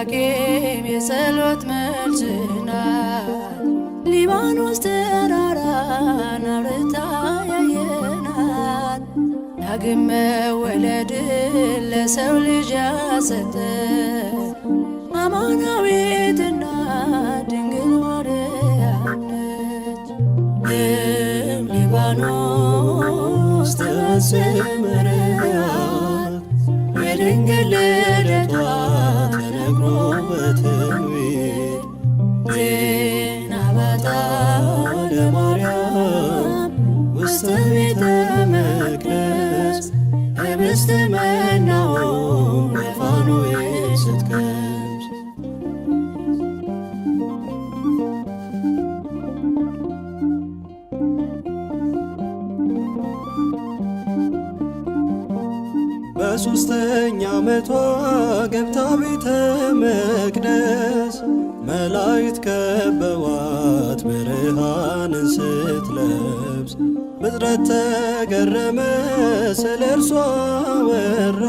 ኢያቄም የጸሎት መልስ ናት። ሊባኖስ ተራራን አብርታ ያየናት ዳግም መወለድን ለሰው ልጅ ያሰጠ አማናዊት እናት ድንግል ማርያም ነች። ሊባኖስ ተሰምረያት የድንግል ልደቷ ተነግሮ በትንቢት ዜና ባታ ለማርያም ውስተ ቤተ መቅደስ ህብስተ መናውን በፋኑኤል ስትቀምስ በሦስተኛ ዓመቷ ገብታ ቤተ መቅደስ መላእክት ከበዋት ብርሃንን ስትለብስ ፍጥረት ተገረመ ስለ እርሷ ወራ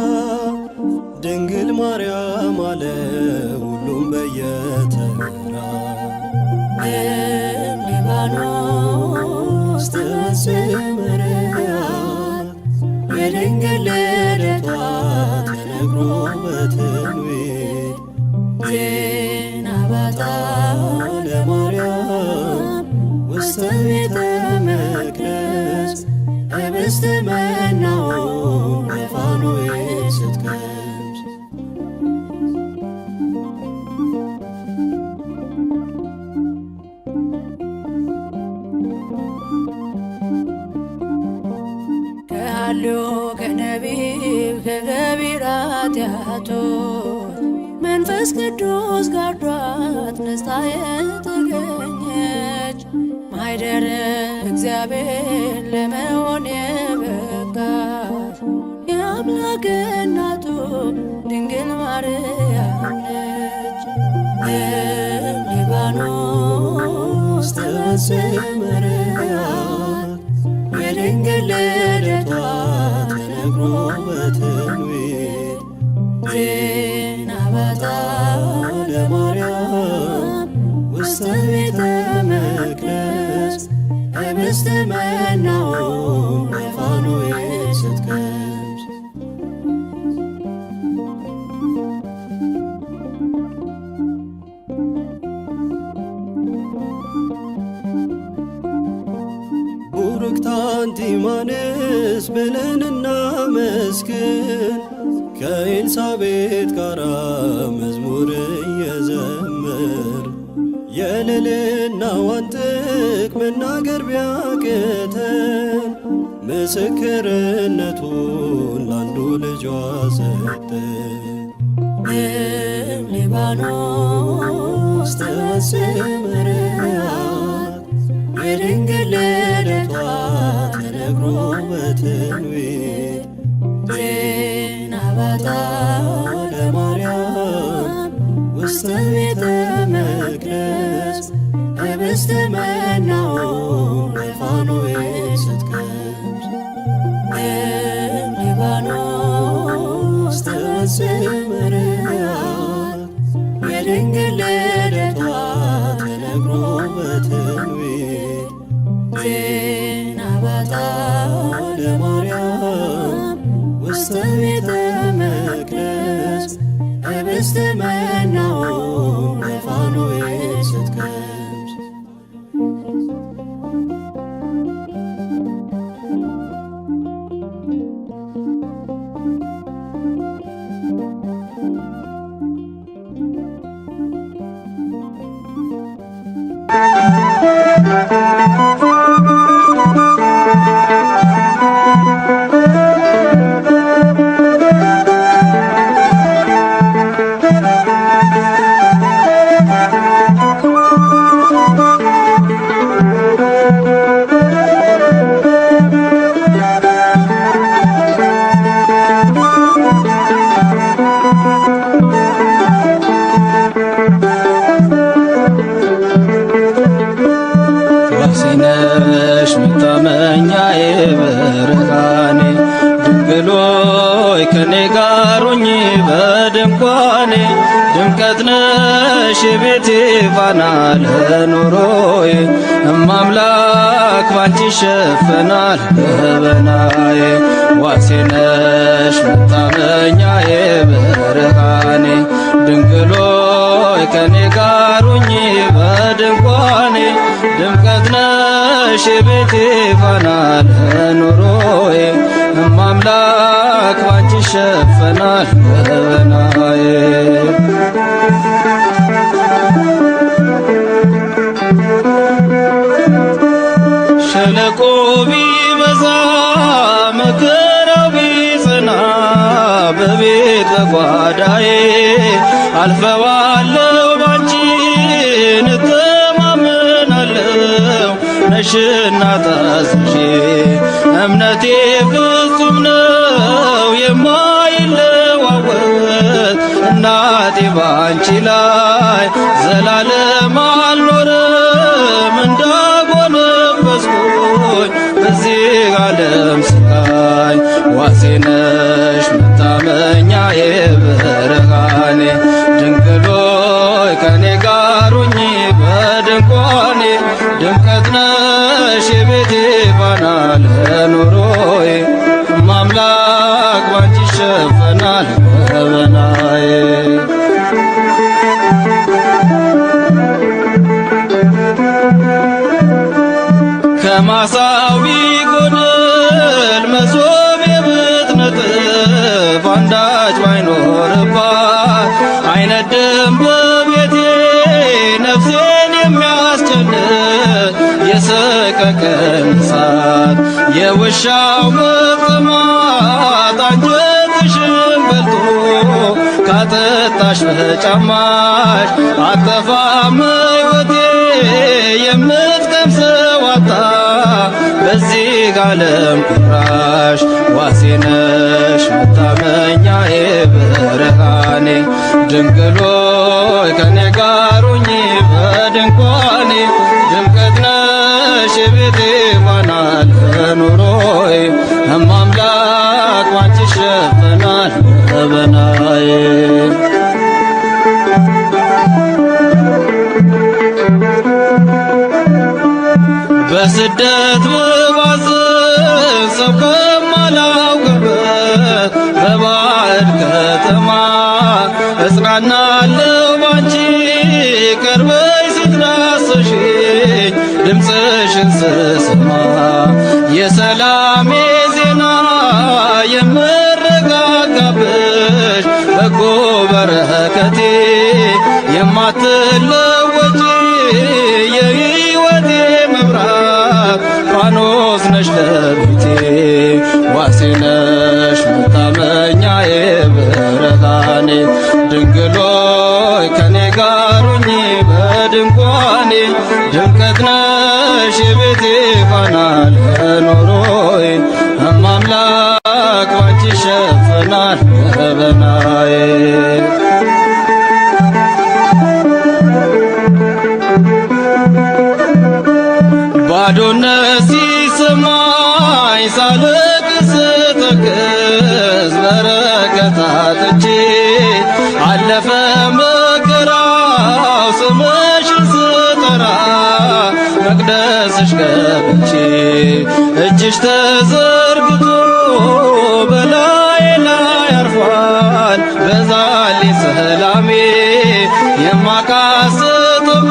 ድንግል ማርያም አለ ሁሉም በየተራ ሊባኖስ ተሰምረያት የድንግል ልደቷ ተነግሮ በትንቢት ዜና ባታ ለማርያም ውስተ ቤተ መቅደስ ህብስተ መናውን በፋኑኤል ስትቀምስ ከሃልዮ ከነቢብ ከገቢራት ኃጢአቶች መንፈስ ቅዱስ ጋርዷት ነጽታ የተገኘች ማኅደረ እግዚአብሔር ለመሆን የበቃች የአምላክ እናቱ ድንግል ማርያም ነች። ሊባኖስ ተሰምረያት የድንግል ልደቷ ተነግሮ በትንቢት ዜና ባታ ለማርያም ውስተ ቤተ መቅደስ ህብስተ መናውን በፋኑኤል ስትቀምስ ቡርክት አንቲ እማንስ ብለን እናመስግን ከኤልሳቤጥ ጋራ መዝሙር እየዘመር የልዕልናዋን ጥግ መናገር ቢያቅተን ምስክርነቱን ላንዱ ልጇ ሰጠ። ሊባኖስ ተሰምረያት የድንግል ልደቷ ተነግሮ በትንቢት ዜና ባታ ለማርያም ውስተ ቤተ መቅደስ ህብስተ መናውን በፋኑኤል ስትቀምስ ሊባኖስ ተሰምረያት የድንግል ልደቷ ተነግሮ በትንቢት ዜና ባታ ለማርያም ውስተ ቤተ መቅደስ ህብስተ መናውን በፋኑኤል ስትቀምስ ነሽ መታመኛዬ ብርሃኔ ድንግል ሆይ ከኔ ጋር ሁኚ በድንኳኔ ድምቀ ድምቀት ነሽ የቤቴ ፋና ለኑሮዬ እማምላክ ባንቺ ይሸፈናል ገበናዬ። ዋሴ ነሽ መታመኛዬ ብርሃኔ ድንግሎይ ከኔ ጋር ሁኚ በድንኳኔ። ድምቀት ነሽ የቤቴ ፋና ለኑሮዬ እማምላክ ባንቺ ይሸፈናል ገበናዬ። ሸለቆ ቢበዛ መከራው ቢጸና በቤት በጓዳዬ አልፈዋለሁ ባንቺ እተማመናለሁ። ነሽና ታዝዤ እምነቴ ፍጹም ነው የማይለዋወጥ እናቴ ባንቺ ላይ ዘላለም አልኖርም እንዳጎነበስኩኝ በዚህ ዓለም ስቃይ። ዋሴ ነሽ መታመኛዬ ብርሃኔ ድንግሎይ ከኔ ጋር ሁኚ በድንኳኔ። ድምቀት ነሽ የቤቴ ፋና ለኑሮዬ እማምላክ ባንቺ ይሸፈናል ገበናዬ። ከማሳዊ ጎደል መሶቤ ብትነጥፍ አንዳች ባይኖርባት አይነድም በቤቴ ነፍሴን የሚያስጨንቅ የሰቀቀን እሳት የውሻው መቅማት አንጀትሽን በልቶ ካጠጣሽ በጫማሽ አጠፋም ሕይወቴ የምትቀምሰው አጣ በዚህ ዓለም ቁራሽ። ዋሴ ነሽ መታመኛዬ ብርሃኔ ድንግሎይ ከኔ ጋር ሁኚ በድንኳኔ። ድምቀት ነሽ የቤቴ ፋና ለኑሮዬ እማምላክ ባንቺ ይሸፈናል ገበናዬ። በስደት ብባዝን ሰው ከማላውቅበት በባዕድ ከተማ እጽናናለሁ ባንቺ ቀርበሽ ስትዳስሽኝ ድምፅሽን ስሰማ የሰላሜ ዜና የምረጋጋብሽ በጎ በረከቴ የማትለወጪ የሕይወቴ መብራት ፋኖስ ነሽ ለቤቴ። ዋሴ ነሽ መታመኛዬ ብርሃኔ ድንግሎይ ከኔ ጋር ሁኚ በድንኳኔ። ድምቀት ነሽ የቤቴ ፋና ለኑሮዬ እማምላክ ባንቺ ይሸፈናል ገበናዬ። ባዶነት ሲሰማኝ ሳለቅስ ስተክዝ በረከት አጥቼ አለፈ መከራው ስምሽን ስጠራ መቅደስሽ ገብቼ እጅሽ ተዘርግቶ በላዬ ላይ አርፏል። በዛልኝ ሰላሜ የማቃስትበት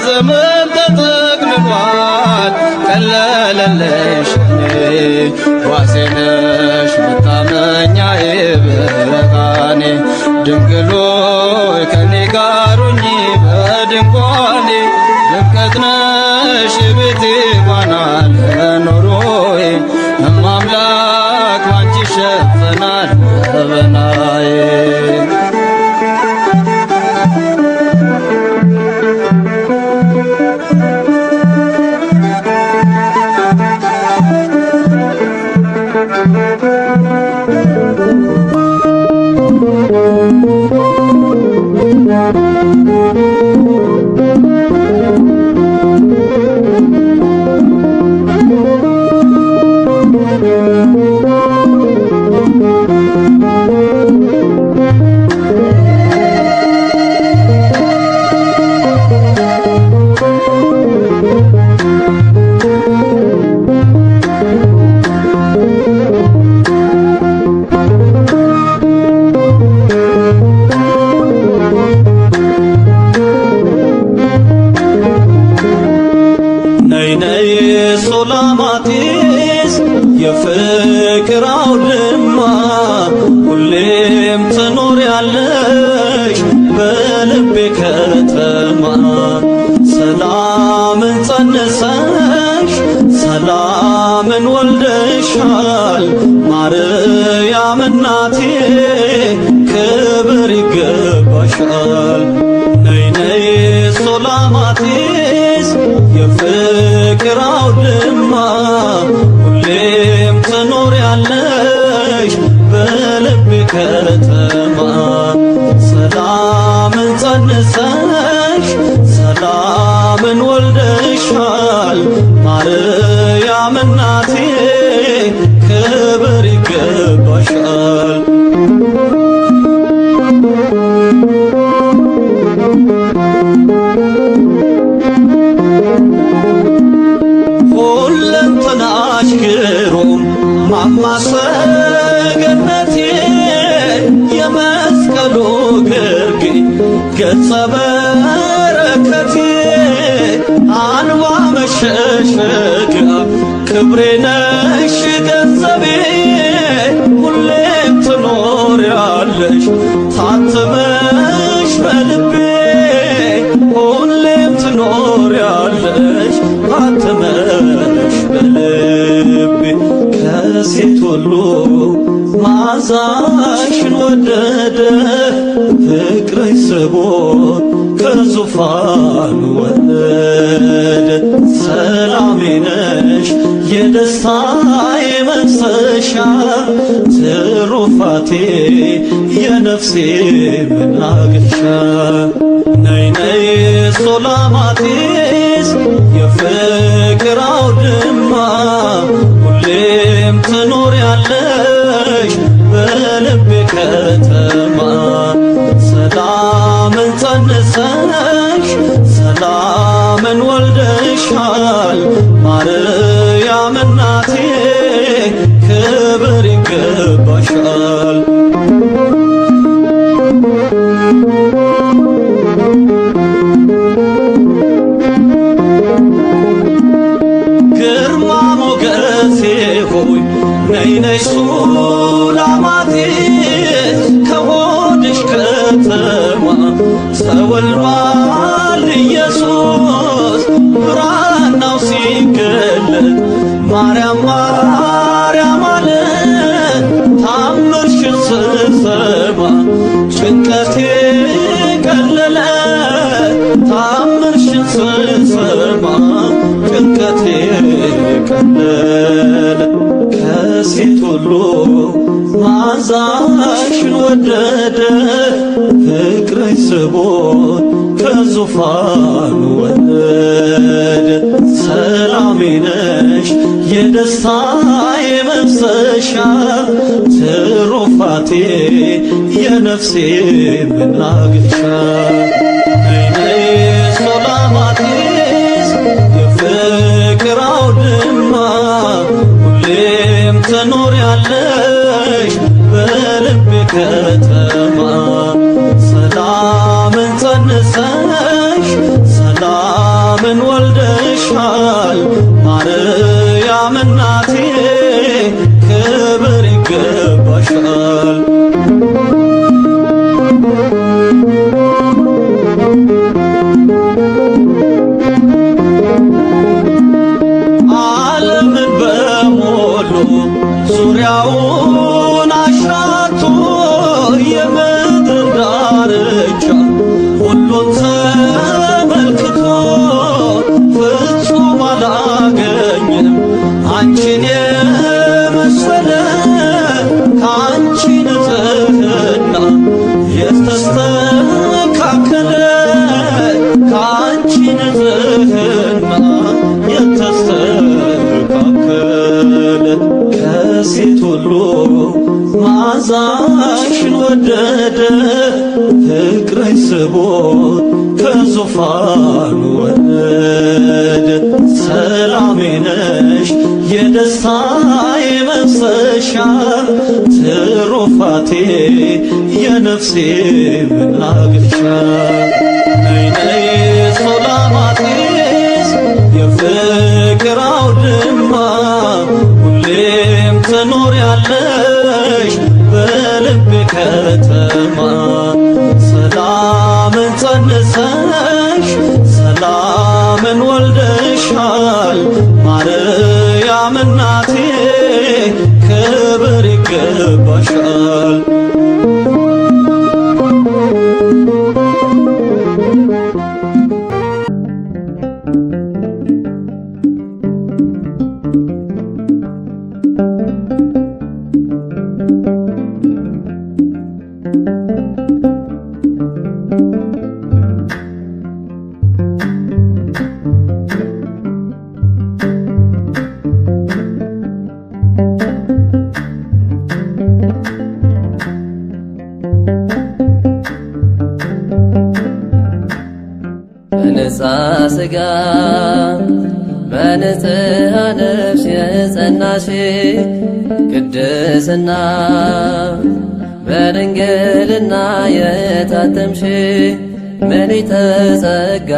ዘመን ተጠቅልሏል። ቀለለልሽ እኔ ዋሴ ነሽ መታመኛዬ ብርሃኔ ድንግሎይ ከኔ ጋር ሁኚ በድንኳኔ። ድምቀት ነሽ የቤቴ ፋና ለኑሮዬ እማምላክ ባንቺ ይሸፈናል ገበናዬ። ሱላማጢስ የፍቅር አውድማ ሁሌም ትኖሪያለሽ በልቤ ከተማ ሰላምን ጸንሰሽ ሰላምን ወልደሻል ማርያም እናቴ ክብር ይገባሻል። ነይ ነይ ሱላማጢስ የፍቅር አውድማ ሁሌም ትኖሪያለሽ በልቤ ከተማ ሰላምን ጸንሰሽ ሰላምን ወልደሻል ማርያም እናቴ ክብር ይገባሻል። ሁለንተናሽ ግሩም ማማሰገነቴ የመስቀሉ ግርጌ ገጸ በረከቴ አንባ መሸሸጊያ ክብሬ ነሽ ገንዘቤ ሁሌም ትኖሪያለሽ ታትመሽ በልቤ ሁሌም ትኖሪያለሽ ታትመሽ በልቤ ከሴት ሁሉ መዓዛሽን ወደደ ፍቅርሽ ስቦት ከዙፋኑ ወረደ ሰላሜ ነሽ የደስታዬ መፍሰሻ ትሩፋቴ የነፍሴ መናገሻ ነይ ነይ ሱላማጢስ የፍቅር አውድማ ሁሌም ትኖሪያለሽ በልቤ ከተማ ሰላምን ጸንሰሽ ሰላምን ወልደሻል ማርያም እናቴ ክብር ይገባሻል። ግርማ ሞገሴ ሆይ ነይ ነይ ሱላማጢስ ከሆድሽ ከተማ ተወልዷል ኢየሱስ ብራናው ሲገለጥ ማርያም ማርያም አለ ታምርሽን ስሰማ ጭንቀቴ ቀለለ ታምርሽን ስሰማ ጭንቀቴ ቀለለ ከሴት ሁሉ መዓዛሽን ወደደ ፍቅርሽ ስቦት ከዙፋኑ ወረደ ሰላሜ ነሽ የደስታዬ መፍሰሻ ትሩፋቴ የነፍሴ መናገሻ ነይ ነይ ሱላማጢስ የፍቅር አውድማ ሁሌም ትኖሪያለሽ በልቤ ከተማ ሰላምን ጸንሰሽ ሰላምን ወልደሻል ማርያም እናቴ ክብር ይገባሻል። ዓለምን በሞሉ ዙሪያውን አሻቶ የምድር ዳርቻ ሁሉን ተመልክቶ ፍጹም አላገኘም አንቺን የመሰለ ከአንቺ ንጽሕና የተስተካከለ ከአንቺ ንጽሕና የተስተካከለ ከሴት ሁሉ መዓዛሽን ወደደ ፍቅርሽ ስቦት ከዙፋኑ ወረደ ሰላሜ ነሽ የደስታዬ መፍሰሻ ትሩፋቴ የነፍሴ መናገሻ ነይ ነይ ሱላማጢስ የፍቅር አውድማ ትኖሪያለሽ በልቤ ከተማ ሰላምን ጸንሰሽ ሰላምን ወልደሻል ማርያም እናቴ ክብር ይገባሻል። በንጽሐ ሥጋ በንጽሐ ነፍስ የጸናሽ ቅድስና በድንግልና የታተምሽ ምልዕተ ጸጋ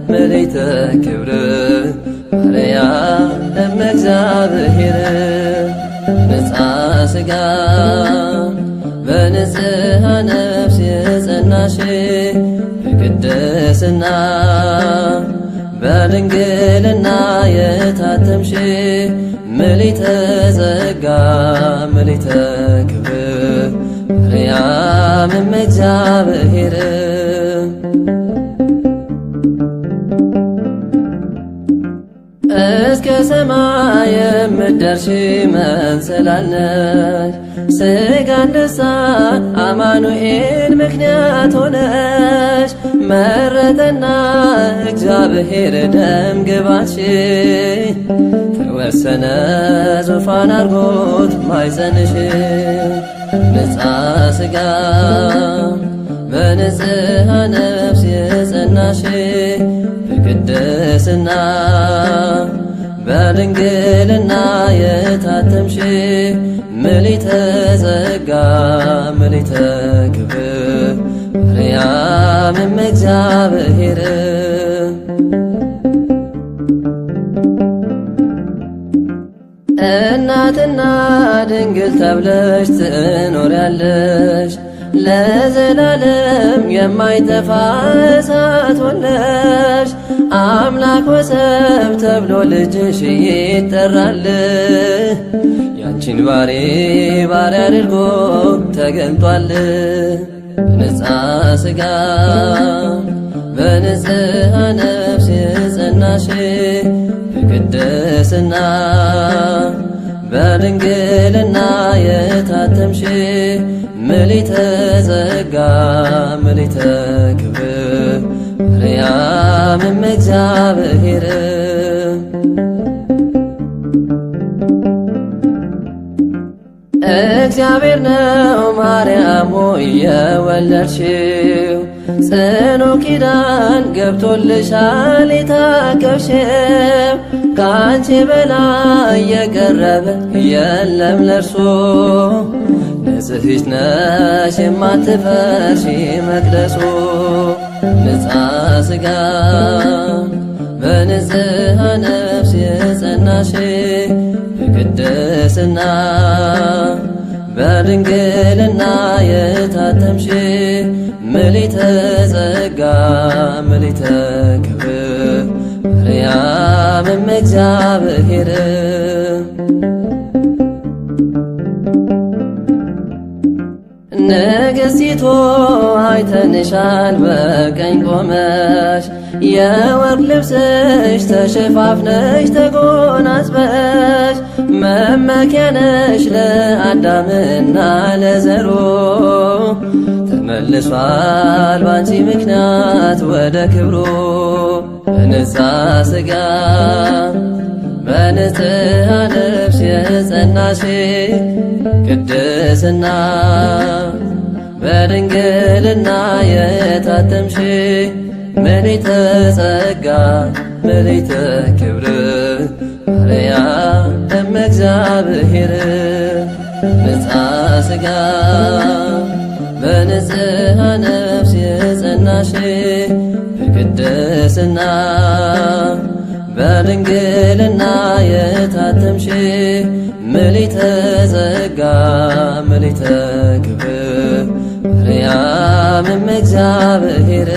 ምልዕተ ክብር ማርያም እመ እግዚአብሔር በንጽሐ ሥጋ በንጽሐ ነፍስ የጸናሽ በቅድስና በድንግልና የታተምሽ ምልዕተ ጸጋ ምልዕተ ክብር ማርያም እመ እግዚአብሔር እስከ ሰማይ የምትደርሺ መሰላል ነሽ ሥጋን ደስታ አማኑኤል ምክንያት ሆነሽ መረጠና እግዚአብሔር ደም ግባትሽ ተወሰነ ዙፋን አርጎት ማኅፀንሽ ንጽሐ ሥጋ በንጽሐ ነፍስ የጸናሽ በቅድስና በድንግልና የታተምሽ ምልዕተ ጸጋ ምልዕተ ክብር ማርያም እመ እግዚአብሔር እናትና ድንግል ተብለሽ ትኖሪያለሽ ለዘላለም የማይጠፋ እሳት ሆነሽ አምላክ ወሰብ ተብሎ ልጅሽ ይጠራል። ያንቺን ባሪ ባሪያ አድርጎ ተገልጧል። በንጽሐ ሥጋ በንጽሐ ነፍስ የጸናሽ በቅድስና በድንግልና የታተምሽ ምልዕተ ጸጋ ምልዕተ ክብር ማርያም እመ እግዚአብሔር እግዚአብሔር ነው ማርያም ሆይ የወለድሽው ጽኑ ኪዳን ገብቶልሻል የታቀፍሽው ከአንቺ በላይ የቀረበ የለም ለርሶ ንጽሕት ነሽ የማትፈርሺ መቅደሱ ንጽሐ ሥጋ በንጽሐ ነፍስ የጸናሽ በቅድስና በድንግልና የታተምሽ ምልዕተ ጸጋ ምልዕተ ክብር ማርያም እመ እግዚአብሔር ንግሥቲቱ አይተንሻል በቀኝ ቆመሽ የወርቅ ልብስሽ ተሸፋፍነሽ ተጎናጽፈሽ መመኪያ ነሽ ለአዳምና ለዘሩ ተመልሷል ባንቺ ምክንያት ወደ ክብሩ በንጽሐ ሥጋ በንጽሐ ነፍስ የጸናሽ ቅድስና በድንግልና የታተምሽ ምልዕተ ጸጋ ምልዕተ ክብር ማርያም እመ እግዚአብሔር ንጽሐ ሥጋ በንጽሐ ነፍስ የጸናሽ በቅድስና ድንግልና የታተምሽ ምልዕተ ጸጋ ምልዕተ ክብር ማርያም እመ እግዚአብሔር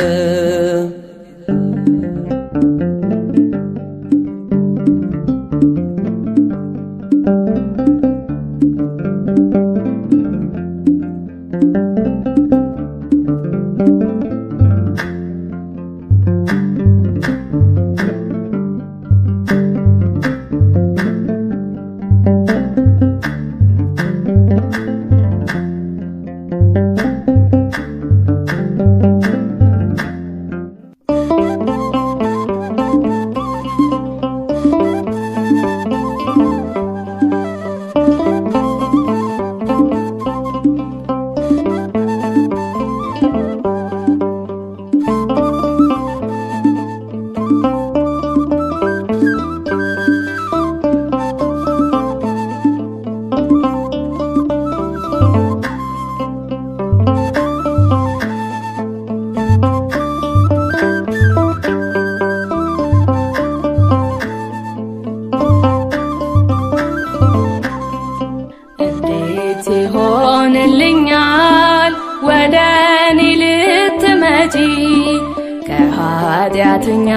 ከኃጢአተኛ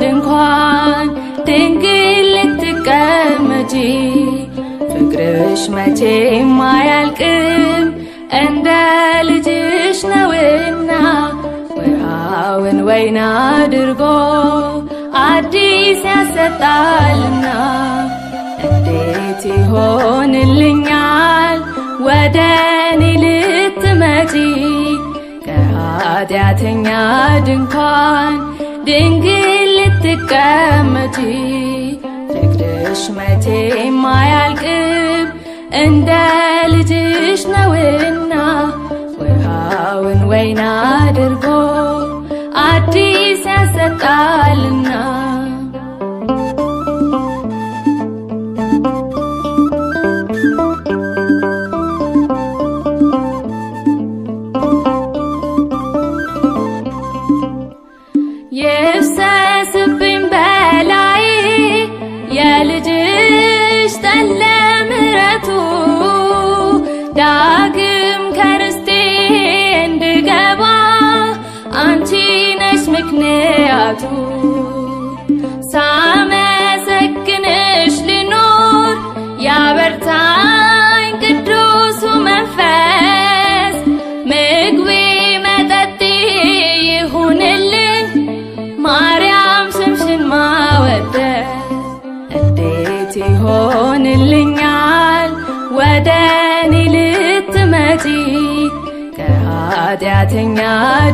ድንኳን ድንግል ልትቀመጪ ፍቅርሽ መቼም አያልቅም እንደ ልጅሽ ነውና ውሃውን ወይን አድርጎ አዲስ ያሰጣልና እንዴት ይሆንልኛል ወደ እኔ ልትመጪ ከኃጢአተኛ ድንኳን ድንግል ልትቀመጪ ፍቅርሽ መቼም አያልቅም እንደ ልጅሽ ነውና ውሃውን ወይን አድርጎ አዲስ ያሰጣልና ይፍሰስብኝ በላይ የልጅሽ ጠለ ምሕረቱ ዳግም ከርስቴ እንድገባ አንቺ ነሽ ምክንያቱ ሳመሰግንሽ ልኖር ያበርታኝ ቅዱሱ መንፈስ ምግቤ መጠጤ ይሁንልኝ ማርያም ስምሽን ማወደስ እንዴት ይሆንልኛል ወደ እኔ ልትመጪ ከኃጢአተኛ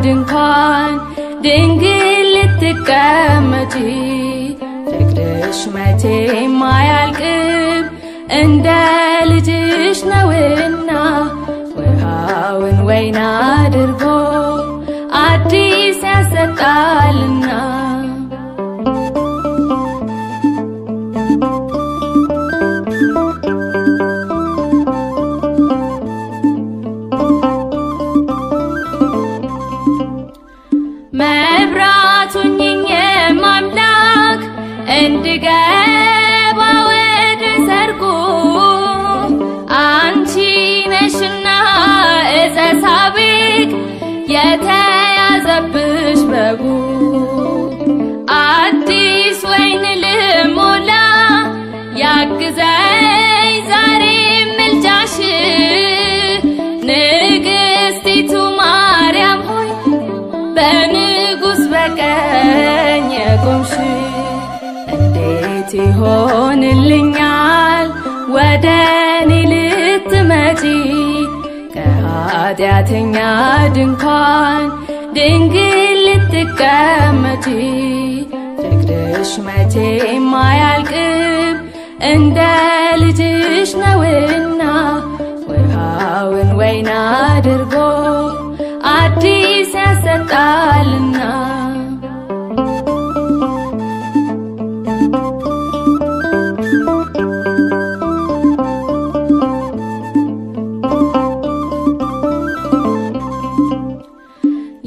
ድንኳን ድንግል ልትቀመጪ ፍቅርሽ መቼም አያልቅም እንደ ልጅሽ ነውና ውሃውን ወይን አድርጎ አዲስ ያሰጣልና መብራቱኝኝ የማምላክ እንድገባ ወደ ሰርጉ አንቺ ነሽና ዕፀ ሳቤቅ የተያዘብሽ በጉ አዲስ ወይን ልሞላ ያግዘኝ ዛሬ ምልጃሽ ንግሥቲቱ ማርያም ሆይ በንጉሥ በቀኝ የቆምሽ እንዴት ይሆንልኛል ወደ እኔ ልትመጪ ከኃጢአተኛ ድንኳን ድንግል ልትቀመጪ ፍቅርሽ መቼም አያልቅም እንደ ልጅሽ ነውና ውሃውን ወይን አድርጎ አዲስ ያሰጣልና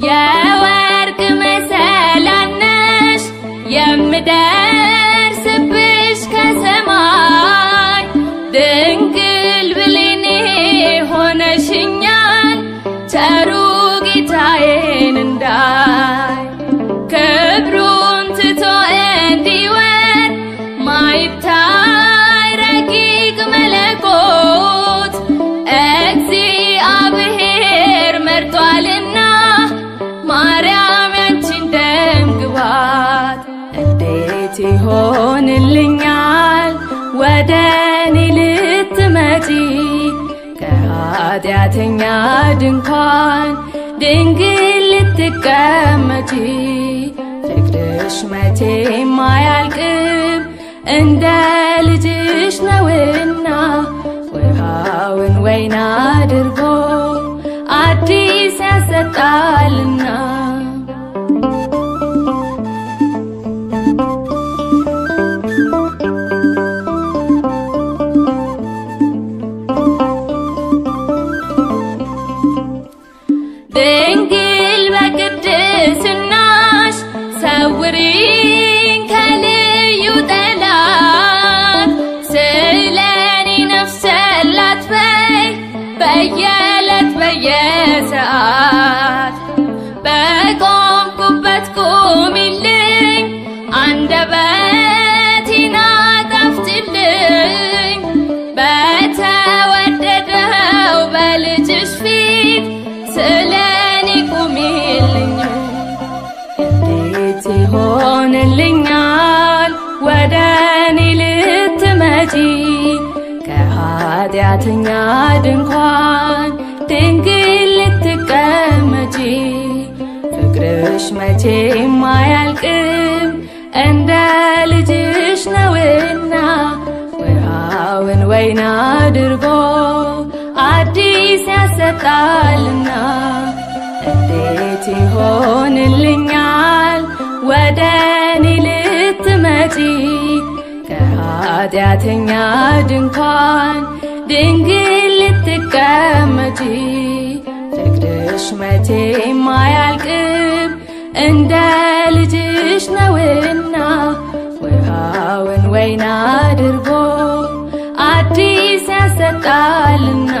የወርቅ መሰላል ነሽ የምደርስበት ከኃጢአተኛ ድንኳን ድንግል ልትቀመጪ ፍቅርሽ መቼም አያልቅም እንደ ልጅሽ ነውና ውሃውን ወይን አድርጎ አዲስ ያሰጣልና ድንግል በቅድስናሽ ሰውሪኝ ከልዩ ጠላት ስለኔ ነፍስ ላትበይ በየዕለት በየሰዓት በቆምኩበት ቁሚልኝ አንደበቴን አጣፍጭልኝ በተወደደው በልጅሽ ፊት ስለኔ ቁሚልኝ። እንዴት ይሆንልኛል ወደ እኔ ልትመጪ ከኃጢአተኛ ድንኳን ድንግል ልትቀመጪ ፍቅርሽ መቼም አያልቅም እንደ ልጅሽ ነውና ውሃውን ወይን አድርጎ አዲስ ያሰጣልና እንዴት ይሆንልኛል ወደ እኔ ልትመጪ ከኃጢአተኛ ድንኳን ድንግል ልትቀመጪ ፍቅርሽ መቼም አያልቅም እንደ ልጅሽ ነውና ውሃውን ወይን አድርጎ አዲስ ያሰጣልና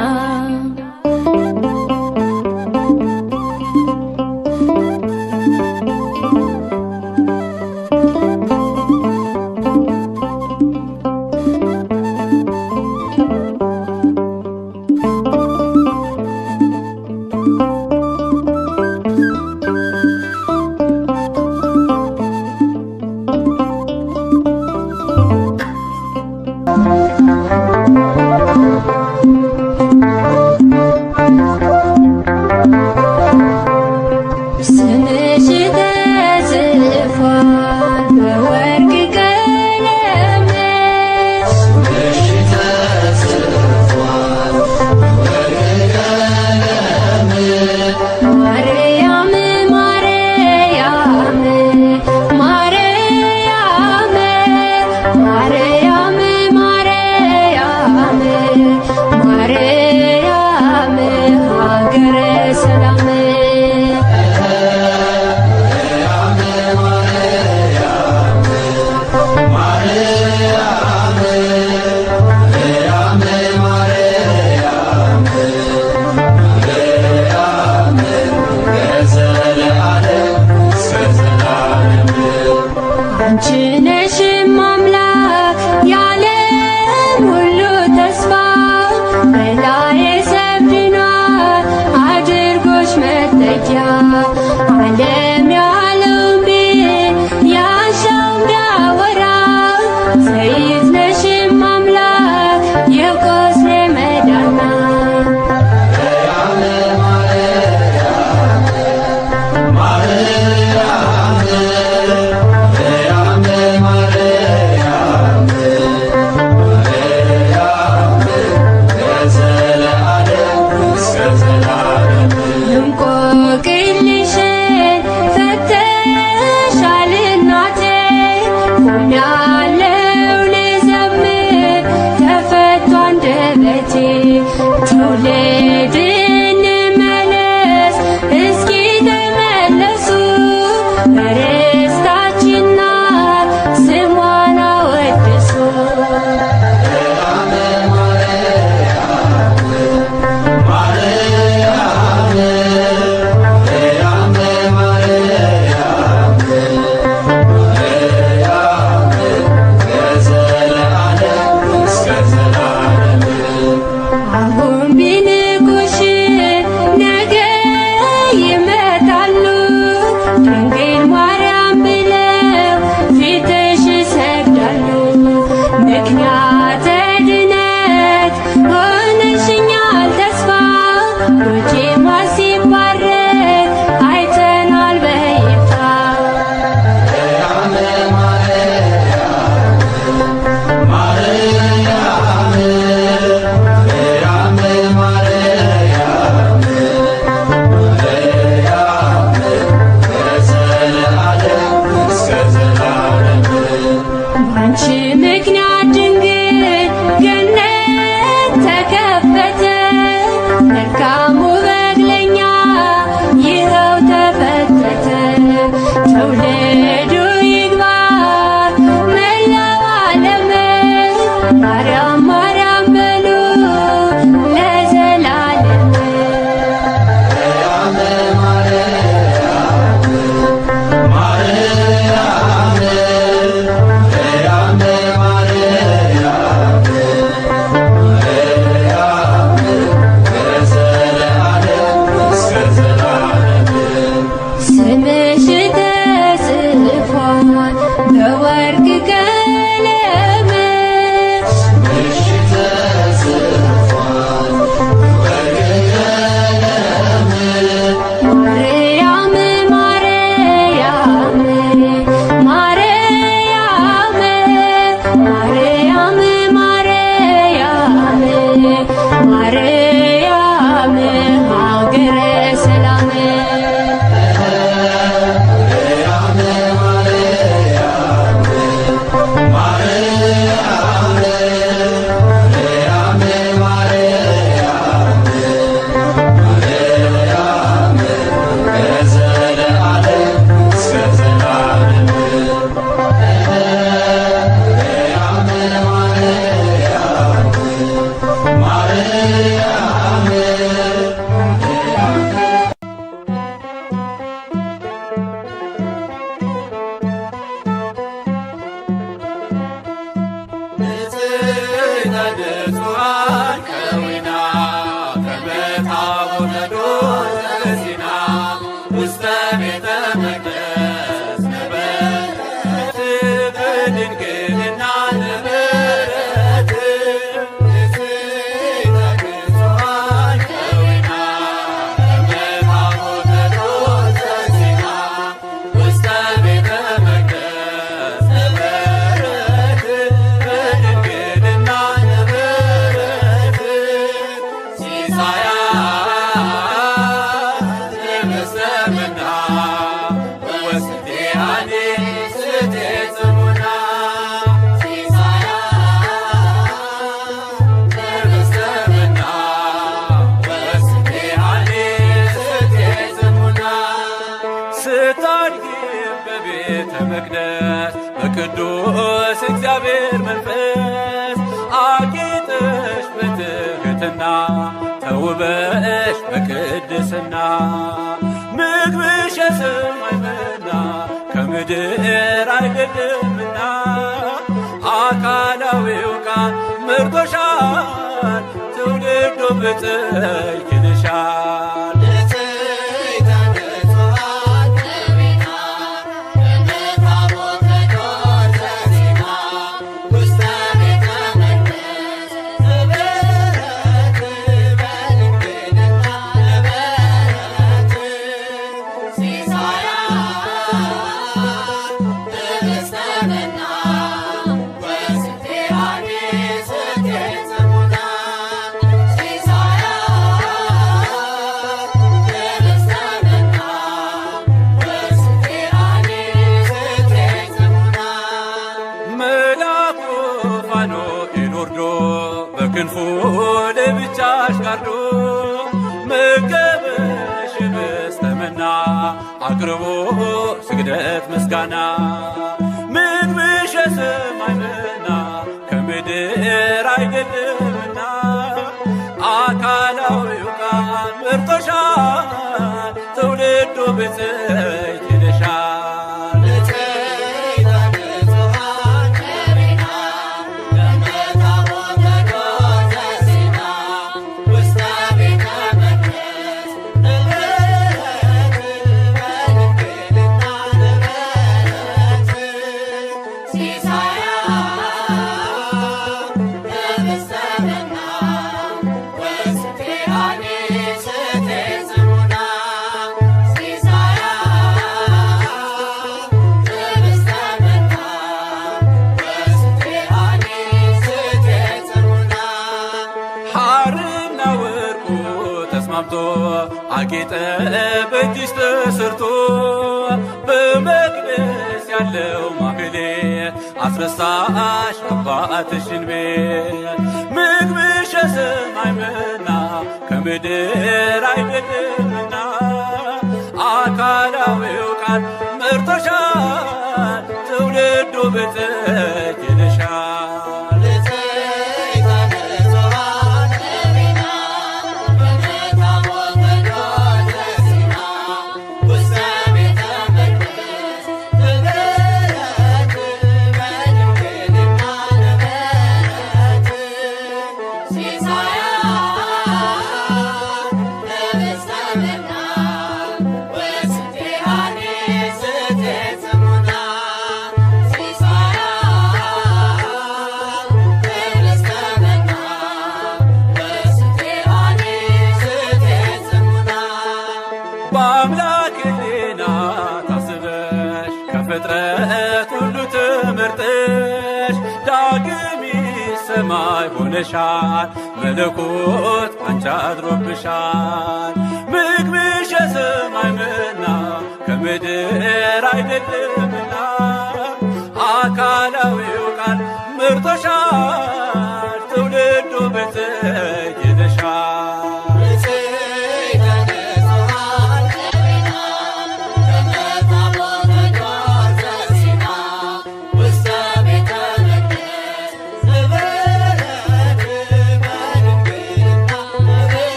ምክንያተ ድነት ሆነሽኛል ተስፋ ባንቺ ምክንያት ድንግል ገነት ተከፈተ። መልካሙ በግ ለኛ ይኸው ተፈተተ። ትውልዱ ይግባ መላው ዓለም ማርያም ማርያም በሉ ለዘላለም። ስምሽ ተጽፏል በወርቅ ቀለም ማርያም ማርያም ማርያም ማርያም ማርያም ማርያም ሀገረ ሰላም ንጹሐን ከዊና ከመታቦተ ዶር ዘሲና ውስተ ቤተ መቅደስ ነበረት በድንግልና ነበረት። ንጹሐን ከዊና ከመታቦተ ዶር ዘሲና ውስተ ቤተ መቅደስ ነበረት በድንግልና ነበረት። ሲሳያት ለመሰመና ወስቴሃኒ ስቴ ጽሙና ሲሳያት ለመሰመና ወስቴሃኒ ስቴ ጽሙና ስታድጊ በቤተ መቅደስ በቅዱስ እግዚአብሔር መንፈስ አጊጠሽ በትሕትና ተውበሽ በቅድስና ምግብሽ የሰማይ መና ከምድር አይደለምና አካላዊው ቃል መርጦሻል ትውልዱ ብፅዕት ይልሻል። መልአኩ ፋኑኤል ወርዶ በክንፉ ለብቻሽ ጋርዶ መገበሽ በስተመና አቅርቦ ስግደት ምስጋና ምግብሽ የሰማይ መና ከምድር አይደለምና አካላዊው ቃል መርጦሻል ትውልዱ ብፅዕት ይልሻል። ተስማምቶ አጌጠ በእጅሽ ተሰርቶ በመቅደስ ያለው ማህሌት አስረሳሽ አባትሽን ቤት ምግብሽ የሰማይ መና ከምድር አይደለምና አካላዊው ቃል መርቶሻል ትውልዱ ብፅዕት ይልሻል። በአምላክ ሕሊና ታስበሽ ከፍጥረት ሁሉ ትምህርትሽ ዳግም ሰማይ ሆነሻል መለኮት አንቺ አድሮብሻል። ምግብሽ የሰማይ መና ከምድር አይደለምና አካላዊው ቃል መርቶሻል ትውልዱ ብፅዕት ይልሻል።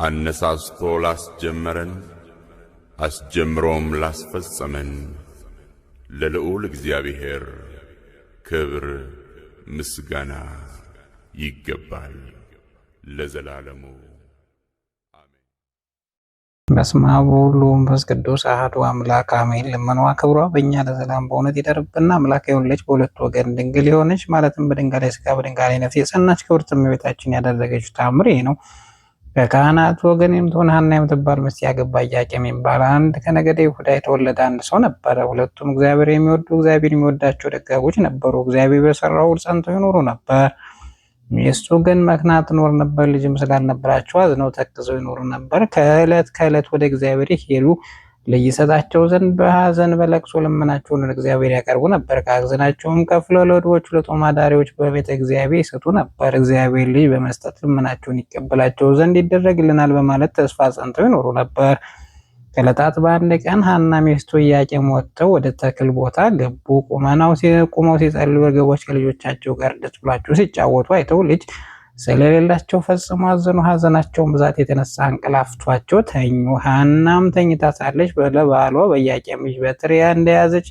አነሳስቶ ላስጀመረን አስጀምሮም ላስፈጸመን ለልዑል እግዚአብሔር ክብር ምስጋና ይገባል ለዘላለሙ አሜን። በስመ አብ ወወልድ ወመንፈስ ቅዱስ አሐዱ አምላክ አሜን። ልመናዋ ክብሯ በእኛ ለዘላለም በእውነት ይደርብና አምላክ የወለደች በሁለት ወገን ድንግል የሆነች ማለትም በድንጋሌ ሥጋ በድንጋሌ ነፍስ የጸናች ክብርት እመቤታችን ያደረገችው ተአምር ይህ ነው። ከካህናት ወገን የምትሆን ሐና የምትባል ሚስት ያገባ ኢያቄም የሚባል አንድ ከነገደ ይሁዳ የተወለደ አንድ ሰው ነበረ። ሁለቱም እግዚአብሔር የሚወዱ እግዚአብሔር የሚወዳቸው ደጋጎች ነበሩ። እግዚአብሔር በሰራው ሁሉ ጸንተው ይኖሩ ነበር። ሚስቱ ግን መክና ትኖር ነበር። ልጅም ስላልነበራቸው አዝነው ተክዘው ይኖሩ ነበር። ከዕለት ወደ እግዚአብሔር ይሄዱ ልጅ ይሰጣቸው ዘንድ በሐዘን በለቅሶ ልመናቸውን ወደ እግዚአብሔር ያቀርቡ ነበር። ከሐዘናቸውም ከፍለው ለድሆች ለጦም አዳሪዎች በቤተ እግዚአብሔር ይሰጡ ነበር። እግዚአብሔር ልጅ በመስጠት ልመናቸውን ይቀበላቸው ዘንድ ይደረግልናል በማለት ተስፋ ጸንተው ይኖሩ ነበር። ከዕለታት በአንድ ቀን ሐና ሚስቱ ኢያቄም ወጥተው ወደ ተክል ቦታ ገቡ። ቁመው ሲጸልዩ እርግቦች ከልጆቻቸው ጋር ደስ ብሏቸው ሲጫወቱ አይተው ልጅ ስለሌላቸው ፈጽሞ አዘኑ። ሐዘናቸውን ብዛት የተነሳ አንቀላፍቷቸው ተኙ። ሐናም ተኝታ ሳለች ባሏ በኢያቄም ልጅ በትር እንደያዘች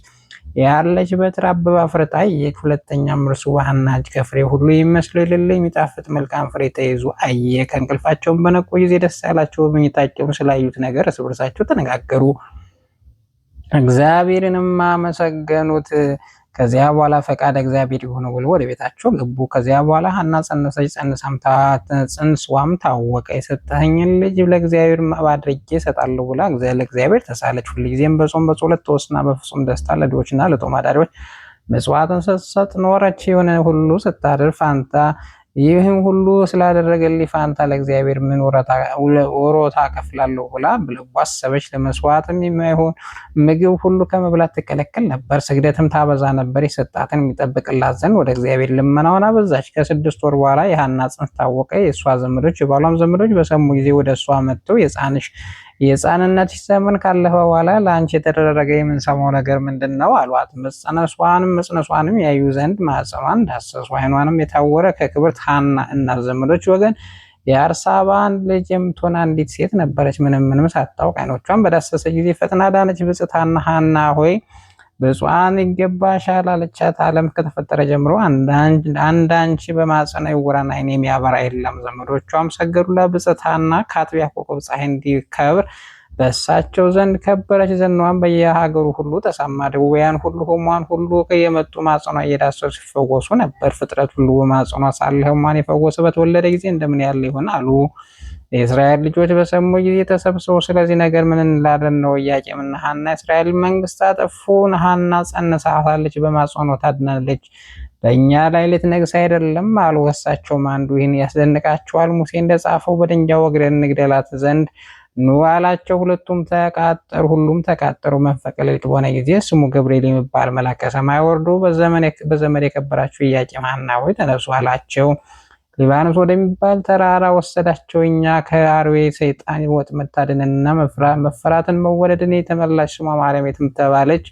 ያለች በትር አበባ አፍርታ አየች። ሁለተኛም እርሱ በሐና እጅ ከፍሬ ሁሉ የሚመስለው የሌለ የሚጣፍጥ መልካም ፍሬ ተይዞ አየ። ከእንቅልፋቸውን በነቁ ጊዜ ደስ ያላቸው በመኝታቸውም ስላዩት ነገር እርስ በርሳቸው ተነጋገሩ፣ እግዚአብሔርንም አመሰገኑት። ከዚያ በኋላ ፈቃድ እግዚአብሔር ይሁን ብለው ወደ ቤታቸው ገቡ። ከዚያ በኋላ ሐና ጸነሰች። ጽንስዋም ታወቀ። የሰጠኸኝን ልጅ ለእግዚአብሔር መባ አድርጌ እሰጣለሁ ብላ ለእግዚአብሔር ተሳለች። ሁልጊዜም በጾም በጸሎት ተወስና በፍጹም ደስታ ለድሆችና ለጦም አዳሪዎች ምጽዋትን ስትሰጥ ኖረች። የሆነ ሁሉ ስታደር ፋንታ ይህም ሁሉ ስላደረገልኝ ፋንታ ለእግዚአብሔር ምን ወሮታ ከፍላለሁ ብላ በልቧ አሰበች። ለመስዋዕትም የማይሆን ምግብ ሁሉ ከመብላት ትከለከል ነበር። ስግደትም ታበዛ ነበር። የሰጣትን የሚጠብቅላት ዘንድ ወደ እግዚአብሔር ልመናውን አበዛች። ከ6 ወር በኋላ የሐና ጽንስ ታወቀ። የእሷ ዘመዶች የባሏም ዘመዶች በሰሙ ጊዜ ወደ እሷ መጥተው የሕፃንነትሽ ዘመን ካለፈ በኋላ ለአንቺ የተደረገ የምንሰማው ነገር ምንድን ነው አሏት። መጽነሷንም ያዩ ዘንድ ማኅፀኗን ዳሰሱ። ዓይኗንም የታወረ ከክብርት ሐና እናት ዘመዶች ወገን የአርሳባን ልጅ የምትሆን አንዲት ሴት ነበረች። ምንም ሳታውቅ ዓይኖቿን በዳሰሰ ጊዜ ፈጥና ዳነች። ብፅዕት ሐና ሆይ ብፁዓን ይገባሻል አለቻት። ዓለም ከተፈጠረ ጀምሮ አንዳንቺ በማኅፀኗ የዕውራን ዓይን የሚያበራ የለም። ዘመዶቿም ሰገዱላት። ብፅዕት ሐና ከአጥቢያ ኮከብ ፀሐይ እንዲከብር በእሳቸው ዘንድ ከበረች። ዝናዋም በየሀገሩ ሁሉ ተሰማ። ድውያን ሁሉ ሕሙማን ሁሉ የመጡ ማኅፀኗ እየዳሰሱ ሲፈወሱ ነበር። ፍጥረት ሁሉ በማኅፀኗ ሳለ ሕሙማን የፈወሰ በተወለደ ጊዜ እንደምን ያለ ይሆን አሉ። የእስራኤል ልጆች በሰሙ ጊዜ ተሰብስበው ስለዚህ ነገር ምን እንላለን ነው ኢያቄምና ሐና የእስራኤል መንግስት አጠፉ። ሐና ጸንሳለች፣ በማጽኗ ታድናለች፣ በእኛ ላይ ልትነግስ አይደለም አሉ። እሳቸውም አንዱ ይህን ያስደንቃቸዋል፣ ሙሴ እንደጻፈው በድንጋይ ወግረን እንግደላት ዘንድ ኑ አላቸው። ሁሉም ተቃጠሩ። መንፈቀ ሌሊት በሆነ ጊዜ ስሙ ገብርኤል የሚባል መልአክ ከሰማይ ወርዶ በዘመድ የከበራችሁ ኢያቄም ሐና ሆይ ተነሱ አላቸው። ሊባኖስ ወደሚባል ተራራ ወሰዳቸው። እኛ ከአርዌ ሰይጣን ወጥመድ ታድነንና መፈራትን መወለድን የተመላሽ ስሟ ማርያም የተባለች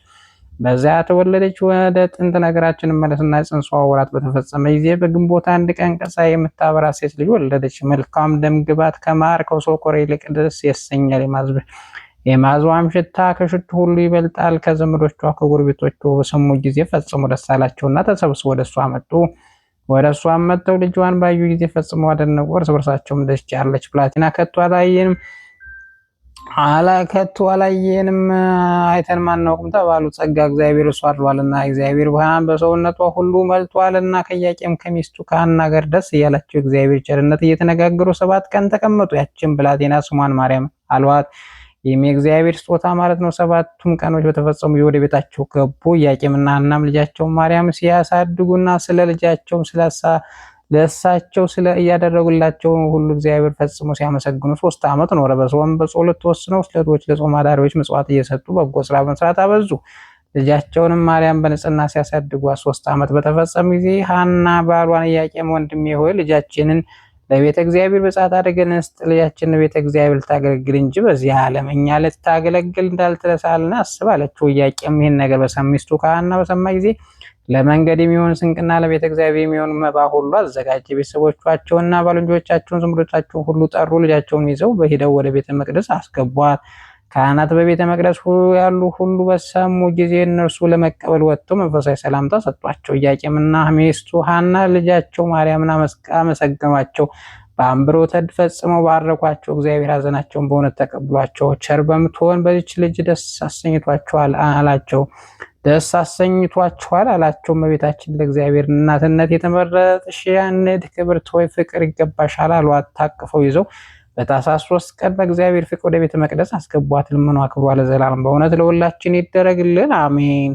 በዚያ ተወለደች። ወደ ጥንት ነገራችን መለስና ጽንሷ ወራት በተፈጸመ ጊዜ በግንቦት አንድ ቀን ቀሳይ የምታበራ ሴት ልጅ ወለደች። መልካም ደም ግባት ከማር ከሶኮር ይልቅ ደስ ያሰኛል። የማዝዋም ሽታ ከሽቱ ሁሉ ይበልጣል። ከዘመዶቿ ከጎረቤቶቿ በሰሙ ጊዜ ፈጽሞ ደስ አላቸውና ተሰብስበው ወደ እሷ መጡ። ወደ እሷም መጥተው ልጇን ባዩ ጊዜ ፈጽመው አደነቁ። እርስ በርሳቸውም ደስ ያለች ብላቴና ከቶ አላየንም አይተንም አናውቅም ተባሉ። ጸጋ እግዚአብሔር እሷ አድሯልና እግዚአብሔር ብርሃን በሰውነቷ ሁሉ መልቷልና። ከኢያቄም ከሚስቱ ከሐና ጋር ደስ እያላቸው እግዚአብሔር ቸርነት እየተነጋገሩ 7 ቀን ተቀመጡ። ያችን ብላቴና ስሟን ማርያም አልዋት። ይህም የእግዚአብሔር ስጦታ ማለት ነው። 7ቱም ቀኖች በተፈጸሙ ወደ ቤታቸው ገቡ። ኢያቄምና ሐናም ልጃቸውን ማርያም ሲያሳድጉና ስለ ልጃቸውም ለእሳቸው ስለ እያደረጉላቸው ሁሉ እግዚአብሔር ፈጽሞ ሲያመሰግኑ 3 ዓመት ኖረ። በጾም በጸሎት ተወስነው ስለቶች ለጾም አዳሪዎች ምጽዋት እየሰጡ በጎ ስራ መስራት አበዙ። ልጃቸውንም ማርያም በንጽህና ሲያሳድጓት 3 ዓመት በተፈጸሙ ጊዜ ሐና ባሏን ኢያቄም ወንድሜ ሆይ ልጃችንን ለቤተ እግዚአብሔር በጻት አድርገን እንስጥ። ልጃችንን ቤተ እግዚአብሔር ልታገለግል እንጂ በዚህ ዓለም እኛ ልታገለግል እንዳልተሳልን አስብ አለችው። ኢያቄም ይህን ነገር ሚስቱ ከሐና በሰማ ጊዜ ለመንገድ የሚሆን ስንቅና ለቤተ እግዚአብሔር የሚሆን መባ ሁሉ አዘጋጀ። ቤተሰቦቻቸውና ባልንጆቻቸውን ዘመዶቻቸውን ሁሉ ጠሩ። ልጃቸውን ይዘው በሂደው ወደ ቤተ መቅደስ አስገቧት። ካህናት በቤተ መቅደስ ያሉ ሁሉ በሰሙ ጊዜ እነርሱ ለመቀበል ወጥተው መንፈሳዊ ሰላምታ ሰጧቸው። ኢያቄምና ሚስቱ ሐና ልጃቸው ማርያምን አመሰገኗቸው። በአንብሮተ እድ ፈጽመው ባረኳቸው። እግዚአብሔር ሐዘናቸውን በእውነት ተቀብሏቸው ቸር በምትሆን በዚች ልጅ ደስ አሰኝቷቸዋል አላቸው። እመቤታችን ለእግዚአብሔር እናትነት የተመረጥሽ ያንድ ክብርት ሆይ ፍቅር ይገባሻል አሏት። ታቅፈው ይዘው በታኅሳስ 3 ቀን በእግዚአብሔር ፍቅር ወደ ቤተ መቅደስ አስገቧት። ልመኗ ክብሯ ለዘላለም በእውነት ለሁላችን ይደረግልን አሜን።